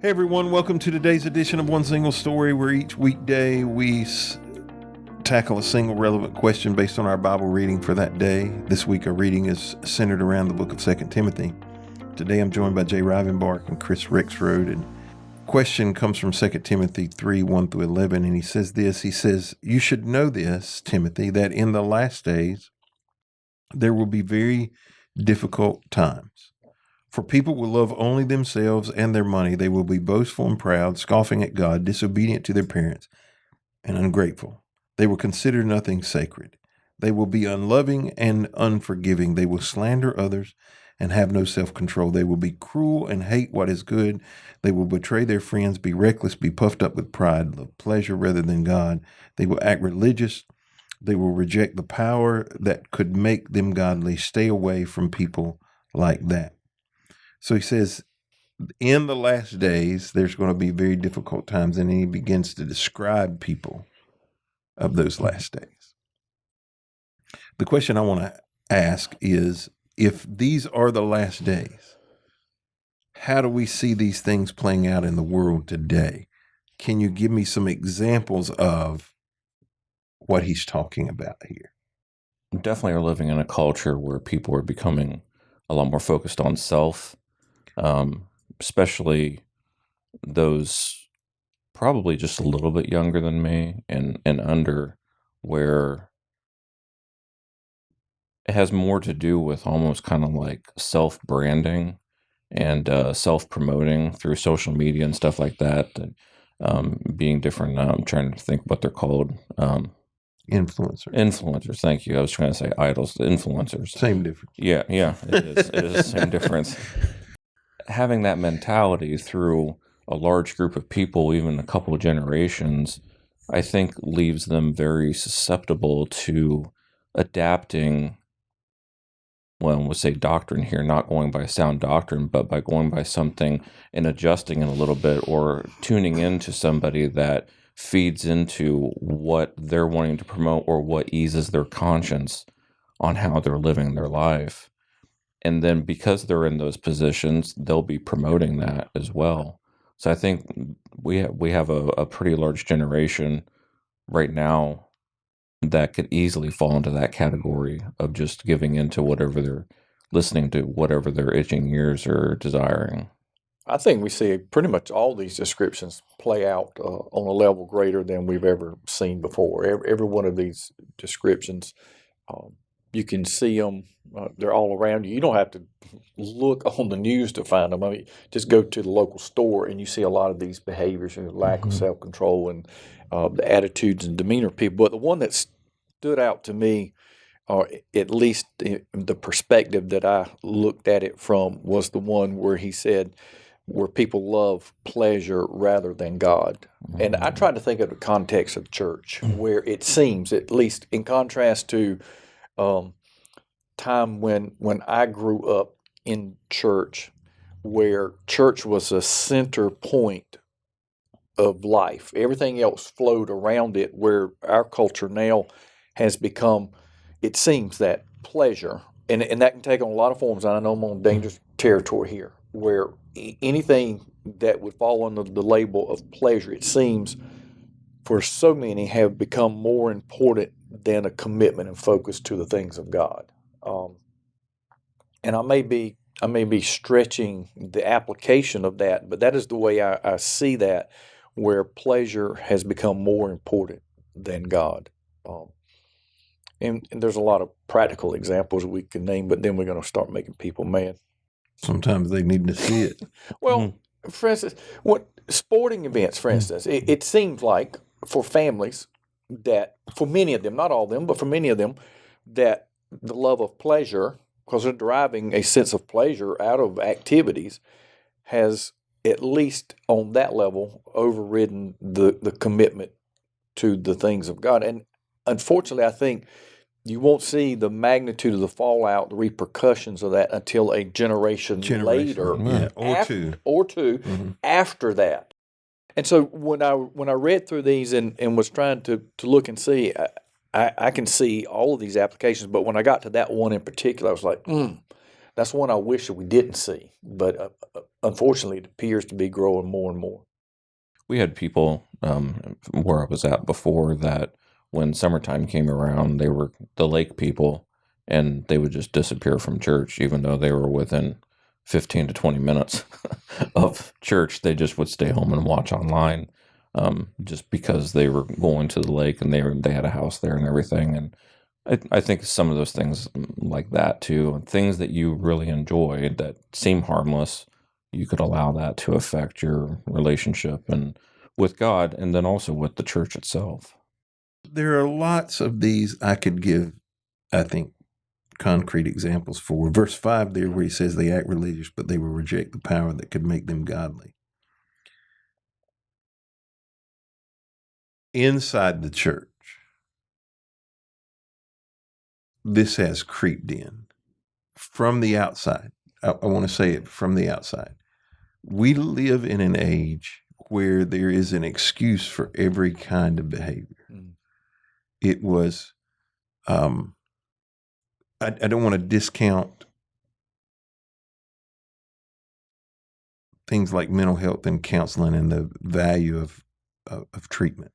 Hey everyone, welcome to today's edition of One Single Story, where each weekday we tackle a single relevant question based on our Bible reading for that day. This week our reading is centered around the book of 2 Timothy. Today I'm joined by Rivenbark and Chris Rexroad, and the question comes from 2 Timothy 3, 1 through 11, and he says, "You should know this, Timothy, that in the last days there will be very difficult times. For people will love only themselves and their money. They will be boastful and proud, scoffing at God, disobedient to their parents, and ungrateful. They will consider nothing sacred. They will be unloving and unforgiving. They will slander others and have no self-control. They will be cruel and hate what is good. They will betray their friends, be reckless, be puffed up with pride, love pleasure rather than God. They will act religious. They will reject the power that could make them godly. Stay away from people like that." So he says, in the last days, there's going to be very difficult times, and he begins to describe people of those last days. The question I want to ask is, if these are the last days, how do we see these things playing out in the world today? Can you give me some examples of what he's talking about here? We definitely are living in a culture where people are becoming a lot more focused on self, especially those probably just a little bit younger than me and under, where it has more to do with almost kind of like self-branding and self-promoting through social media and stuff like that, being different. I'm trying to think what they're called. Influencers, thank you. I was trying to say idols, influencers. Same difference. Yeah, it is. It is the same difference. Having that mentality through a large group of people, even a couple of generations, I think leaves them very susceptible to adapting, well, we'll say doctrine here, not going by sound doctrine, but by going by something and adjusting it a little bit, or tuning into somebody that feeds into what they're wanting to promote or what eases their conscience on how they're living their life. And then because they're in those positions, they'll be promoting that as well. So I think we have a pretty large generation right now that could easily fall into that category of just giving into whatever they're listening to, whatever their itching ears are desiring. I think we see pretty much all these descriptions play out on a level greater than we've ever seen before. Every one of these descriptions, you can see them. They're all around you. You don't have to look on the news to find them. I mean, just go to the local store and you see a lot of these behaviors and lack of self-control and the attitudes and demeanor of people. But the one that stood out to me, or at least the perspective that I looked at it from, was the one where he said, where people love pleasure rather than God. And I tried to think of the context of church, where it seems, at least in contrast to time when I grew up in church, where church was a center point of life. Everything else flowed around it, where our culture now has become, it seems, that pleasure. And that can take on a lot of forms. I know I'm on dangerous territory here, where anything that would fall under the label of pleasure, it seems, for so many, have become more important than a commitment and focus to the things of God. And I may be stretching the application of that, but that is the way I see that, where pleasure has become more important than God. And there's a lot of practical examples we can name, but then we're going to start making people mad. Sometimes they need to see it. Well, for instance, what sporting events, for instance, it seems like for families that, for many of them, not all of them, but for many of them, that the love of pleasure, because they're deriving a sense of pleasure out of activities, has, at least on that level, overridden the commitment to the things of God. And unfortunately, I think you won't see the magnitude of the fallout, the repercussions of that, until a generation later, or two, after that. And so when I read through these and was trying to look and see, I can see all of these applications. But when I got to that one in particular, I was like, That's one I wish that we didn't see, but unfortunately, it appears to be growing more and more. We had people where I was at before that when summertime came around, they were the lake people, and they would just disappear from church, even though they were within 15 to 20 minutes of church. They just would stay home and watch online, just because they were going to the lake and they had a house there and everything. And I think some of those things like that too, things that you really enjoy that seem harmless, you could allow that to affect your relationship and with God, and then also with the church itself. There are lots of these I could give, I think, concrete examples for. Verse 5 there, where he says they act religious, but they will reject the power that could make them godly. Inside the church, this has creeped in from the outside. I want to say it from the outside. We live in an age where there is an excuse for every kind of behavior. It was, I don't want to discount things like mental health and counseling and the value of treatment.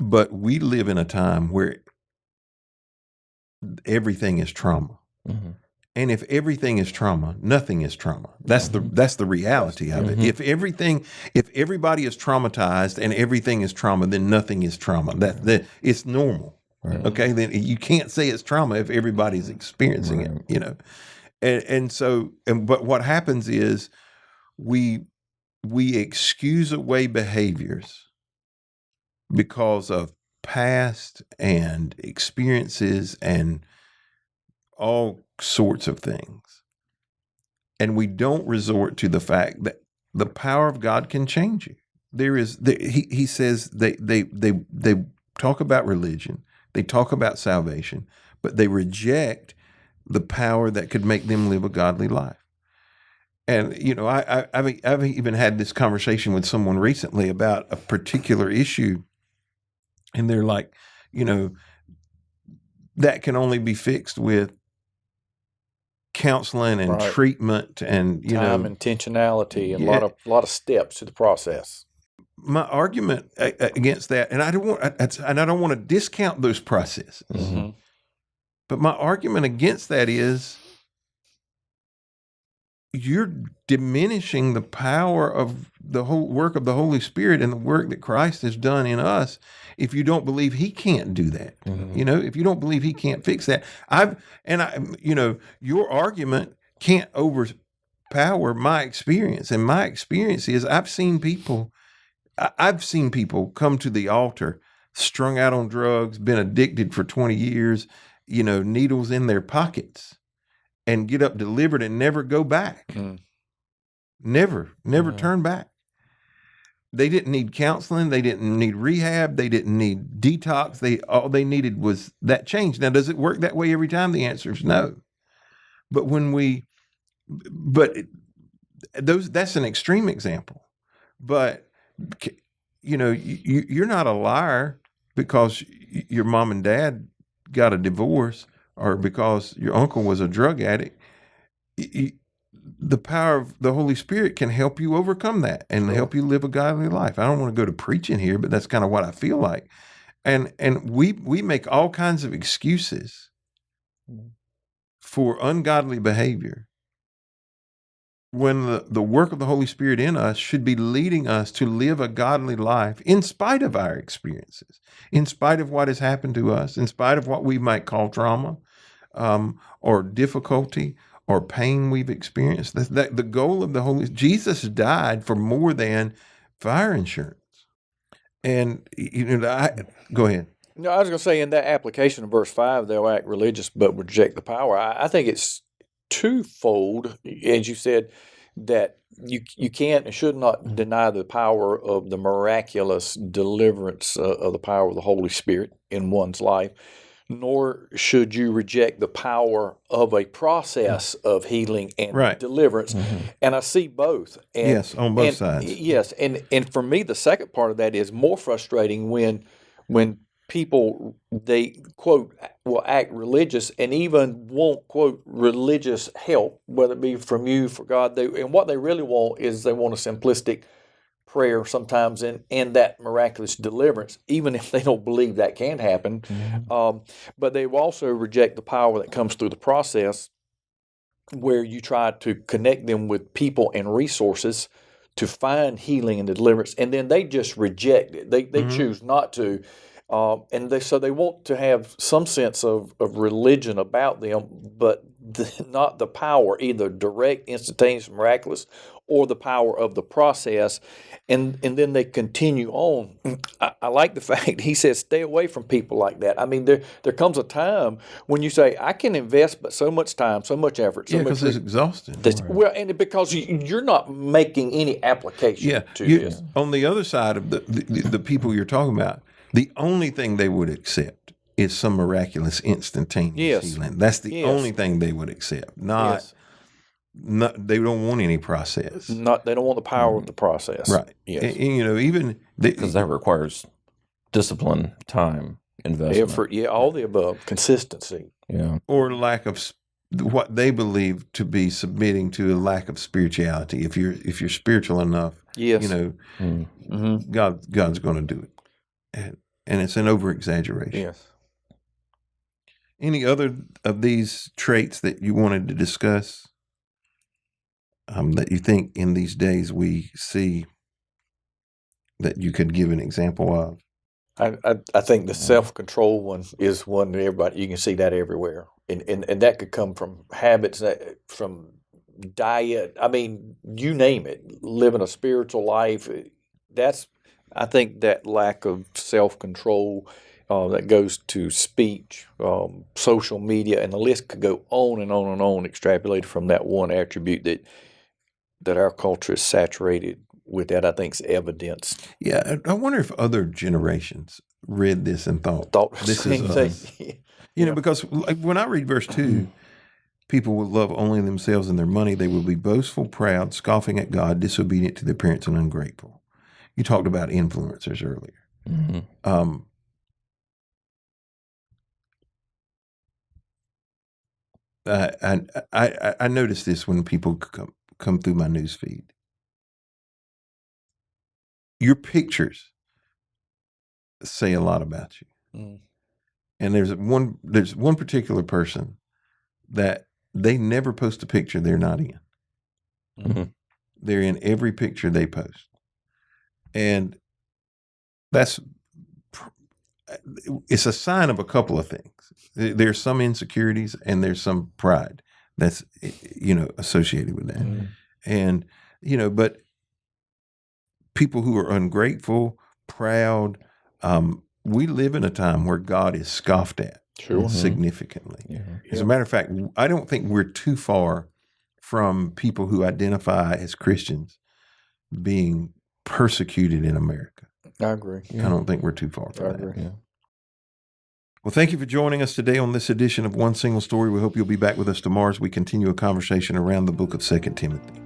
But we live in a time where everything is trauma. Mm-hmm. And if everything is trauma, nothing is trauma. That's the reality of it. If everybody is traumatized and everything is trauma, then nothing is trauma. That it's normal. Right. Okay, then you can't say it's trauma if everybody's experiencing it. You know, but what happens is we excuse away behaviors because of past and experiences and all sorts of things. And we don't resort to the fact that the power of God can change you. He says they talk about religion, they talk about salvation, but they reject the power that could make them live a godly life. And, you know, I've even had this conversation with someone recently about a particular issue. And they're like, you know, that can only be fixed with counseling and treatment and, you time, know, intentionality, and a lot of steps to the process. My argument against that, and I don't want to discount those processes, but my argument against that is you're diminishing the power of the whole work of the Holy Spirit and the work that Christ has done in us if you don't believe he can't do that. You know, if you don't believe he can't fix that. You know, your argument can't overpower my experience. And my experience is I've seen people come to the altar strung out on drugs, been addicted for 20 years, you know, needles in their pockets, and get up delivered and never go back. Never turn back. They didn't need counseling. They didn't need rehab. They didn't need detox. All they needed was that change. Now, does it work that way every time? The answer is no. But that's an extreme example. But, you know, you're not a liar because your mom and dad got a divorce or because your uncle was a drug addict. The power of the Holy Spirit can help you overcome that and help you live a godly life. I don't want to go to preaching here, but that's kind of what I feel like. And we make all kinds of excuses for ungodly behavior when the work of the Holy Spirit in us should be leading us to live a godly life in spite of our experiences, in spite of what has happened to us, in spite of what we might call trauma or difficulty or pain we've experienced. The goal of the Holy Jesus died for more than fire insurance. And, you know, go ahead. No, I was going to say in that application of verse 5, they'll act religious but reject the power. I think it's twofold, as you said, that you can't and should not deny the power of the miraculous deliverance of the power of the Holy Spirit in one's life, nor should you reject the power of a process of healing and deliverance. And I see both. And, yes, on both sides. Yes, and for me, the second part of that is more frustrating when people, they quote will act religious and even want quote religious help, whether it be from you, for God. And what they really want is they want a simplistic prayer sometimes in that miraculous deliverance, even if they don't believe that can happen. But they will also reject the power that comes through the process, where you try to connect them with people and resources to find healing and deliverance, and then they just reject it. They choose not to. So they want to have some sense of religion about them, but not the power, either direct, instantaneous, miraculous, or the power of the process. And then they continue on. I like the fact he says, stay away from people like that. I mean, there comes a time when you say, I can invest but so much time, so much effort, so Yeah, much. because it's exhausting. Well, and because you're not making any application to this. On the other side of the people you're talking about, the only thing they would accept is some miraculous instantaneous healing. That's the only thing they would accept. Not they don't want any process. They don't want the power of the process. Right. Yes. And, even because that requires discipline, time, investment, effort. Yeah, all the above. Consistency. Yeah. Or lack of what they believe to be submitting to a lack of spirituality. If you're spiritual enough, yes, God's going to do it, and it's an over exaggeration. Yes. Any other of these traits that you wanted to discuss, that you think in these days we see that you could give an example of? I think the self-control one is one that everybody, you can see that everywhere. And that could come from habits, from diet. I mean, you name it, living a spiritual life. I think that lack of self-control that goes to speech, social media, and the list could go on and on and on, extrapolated from that one attribute that our culture is saturated with. That I think is evidenced. Yeah, I wonder if other generations read this and thought this is us. Because like when I read verse 2, people will love only themselves and their money. They will be boastful, proud, scoffing at God, disobedient to their parents, and ungrateful. You talked about influencers earlier. Mm-hmm. I notice this when people come through my news feed. Your pictures say a lot about you. Mm. And there's one particular person that they never post a picture they're not in. Mm-hmm. They're in every picture they post. And it's a sign of a couple of things. There's some insecurities and there's some pride that's associated with that. Mm. And but people who are ungrateful, proud, we live in a time where God is scoffed at significantly. Yeah. As a matter of fact, I don't think we're too far from people who identify as Christians being persecuted in America. I agree. I don't think we're too far from that. Agree. Yeah. Well, thank you for joining us today on this edition of One Single Story. We hope you'll be back with us tomorrow as we continue a conversation around the book of 2 Timothy.